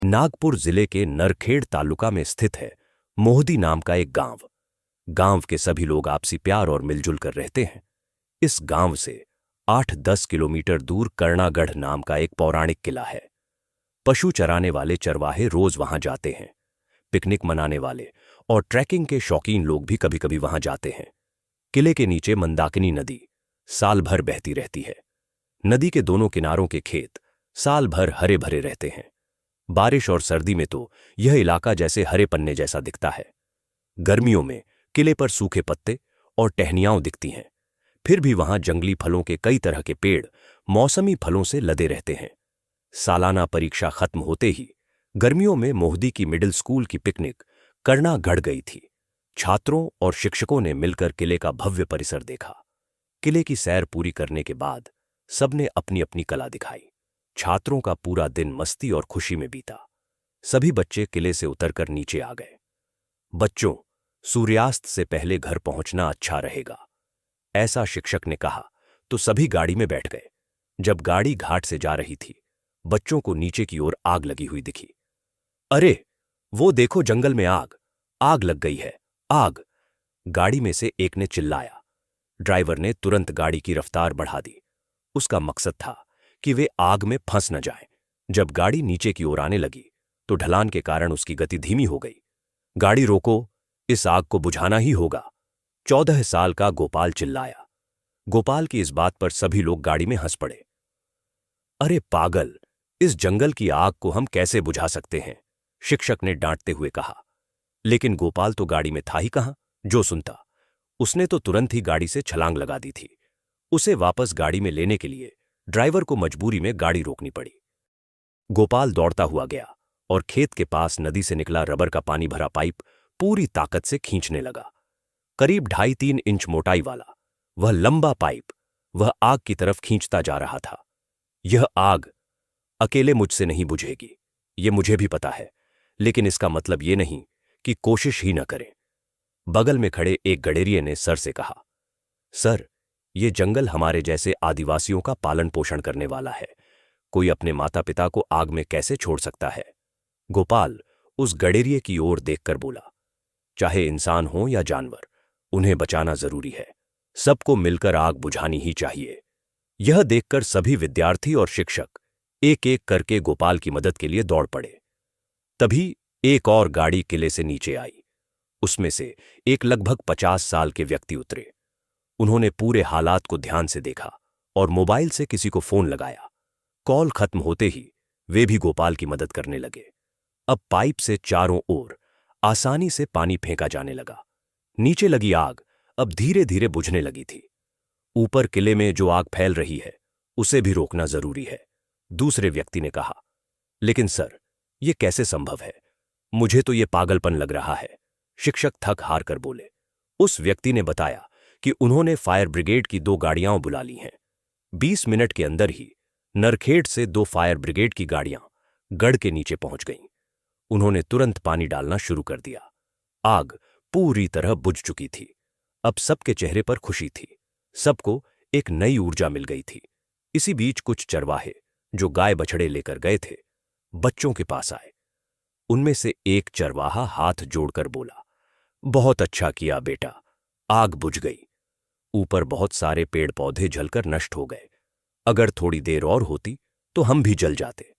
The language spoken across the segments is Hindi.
नागपुर जिले के नरखेड़ तालुका में स्थित है मोहदी नाम का एक गांव। गांव के सभी लोग आपसी प्यार और मिलजुल कर रहते हैं। इस गांव से 8-10 किलोमीटर दूर कर्णागढ़ नाम का एक पौराणिक किला है। पशु चराने वाले चरवाहे रोज वहां जाते हैं। पिकनिक मनाने वाले और ट्रैकिंग के शौकीन लोग भी कभी कभी वहां जाते हैं। किले के नीचे मंदाकिनी नदी साल भर बहती रहती है। नदी के दोनों किनारों के खेत साल भर हरे भरे रहते हैं। बारिश और सर्दी में तो यह इलाका जैसे हरे पन्ने जैसा दिखता है। गर्मियों में किले पर सूखे पत्ते और टहनियां दिखती हैं। फिर भी वहां जंगली फलों के कई तरह के पेड़ मौसमी फलों से लदे रहते हैं। सालाना परीक्षा खत्म होते ही गर्मियों में मोहदी की मिडिल स्कूल की पिकनिक कर्णागढ़ गई थी। छात्रों और शिक्षकों ने मिलकर किले का भव्य परिसर देखा। किले की सैर पूरी करने के बाद सबने अपनी अपनी कला दिखाई। छात्रों का पूरा दिन मस्ती और खुशी में बीता। सभी बच्चे किले से उतरकर नीचे आ गए। बच्चों, सूर्यास्त से पहले घर पहुंचना अच्छा रहेगा, ऐसा शिक्षक ने कहा तो सभी गाड़ी में बैठ गए। जब गाड़ी घाट से जा रही थी, बच्चों को नीचे की ओर आग लगी हुई दिखी। अरे, वो देखो, जंगल में आग आग लग गई है, आग! गाड़ी में से एक ने चिल्लाया। ड्राइवर ने तुरंत गाड़ी की रफ्तार बढ़ा दी। उसका मकसद था कि वे आग में फंस न जाएं। जब गाड़ी नीचे की ओर आने लगी तो ढलान के कारण उसकी गति धीमी हो गई। गाड़ी रोको, इस आग को बुझाना ही होगा, 14 साल का गोपाल चिल्लाया। गोपाल की इस बात पर सभी लोग गाड़ी में हंस पड़े। अरे पागल, इस जंगल की आग को हम कैसे बुझा सकते हैं, शिक्षक ने डांटते हुए कहा। लेकिन गोपाल तो गाड़ी में था ही कहां जो सुनता। उसने तो तुरंत ही गाड़ी से छलांग लगा दी थी। उसे वापस गाड़ी में लेने के लिए ड्राइवर को मजबूरी में गाड़ी रोकनी पड़ी। गोपाल दौड़ता हुआ गया और खेत के पास नदी से निकला रबर का पानी भरा पाइप पूरी ताकत से खींचने लगा। करीब 2.5-3 इंच मोटाई वाला वह लंबा पाइप वह आग की तरफ खींचता जा रहा था। यह आग अकेले मुझसे नहीं बुझेगी, यह मुझे भी पता है, लेकिन इसका मतलब यह नहीं कि कोशिश ही न करें। बगल में खड़े एक गडेरिये ने सर से कहा, सर, ये जंगल हमारे जैसे आदिवासियों का पालन पोषण करने वाला है। कोई अपने माता पिता को आग में कैसे छोड़ सकता है? गोपाल उस गडेरिये की ओर देखकर बोला, चाहे इंसान हो या जानवर, उन्हें बचाना जरूरी है। सबको मिलकर आग बुझानी ही चाहिए। यह देखकर सभी विद्यार्थी और शिक्षक एक एक करके गोपाल की मदद के लिए दौड़ पड़े। तभी एक और गाड़ी किले से नीचे आई। उसमें से एक लगभग 50 साल के व्यक्ति उतरे। उन्होंने पूरे हालात को ध्यान से देखा और मोबाइल से किसी को फोन लगाया। कॉल खत्म होते ही वे भी गोपाल की मदद करने लगे। अब पाइप से चारों ओर आसानी से पानी फेंका जाने लगा। नीचे लगी आग अब धीरे धीरे बुझने लगी थी। ऊपर किले में जो आग फैल रही है उसे भी रोकना जरूरी है, दूसरे व्यक्ति ने कहा। लेकिन सर, यह कैसे संभव है? मुझे तो यह पागलपन लग रहा है, शिक्षक थक हार कर बोले। उस व्यक्ति ने बताया कि उन्होंने फायर ब्रिगेड की 2 गाड़ियां बुला ली हैं। 20 मिनट के अंदर ही नरखेड़ से 2 फायर ब्रिगेड की गाड़ियां गढ़ के नीचे पहुंच गईं। उन्होंने तुरंत पानी डालना शुरू कर दिया। आग पूरी तरह बुझ चुकी थी। अब सबके चेहरे पर खुशी थी। सबको एक नई ऊर्जा मिल गई थी। इसी बीच कुछ चरवाहे जो गाय बछड़े लेकर गए थे, बच्चों के पास आए। उनमें से एक चरवाहा हाथ जोड़कर बोला, बहुत अच्छा किया बेटा, आग बुझ गई। ऊपर बहुत सारे पेड़ पौधे जलकर नष्ट हो गए। अगर थोड़ी देर और होती तो हम भी जल जाते,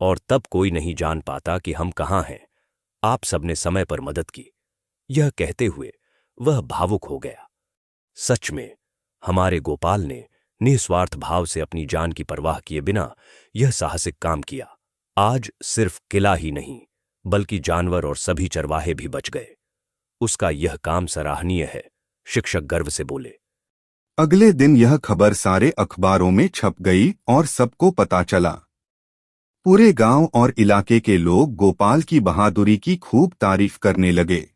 और तब कोई नहीं जान पाता कि हम कहां हैं। आप सबने समय पर मदद की। यह कहते हुए वह भावुक हो गया। सच में हमारे गोपाल ने निस्वार्थ भाव से अपनी जान की परवाह किए बिना यह साहसिक काम किया। आज सिर्फ किला ही नहीं बल्कि जानवर और सभी चरवाहे भी बच गए। उसका यह काम सराहनीय है, शिक्षक गर्व से बोले। अगले दिन यह खबर सारे अखबारों में छप गई और सबको पता चला। पूरे गांव और इलाके के लोग गोपाल की बहादुरी की खूब तारीफ करने लगे।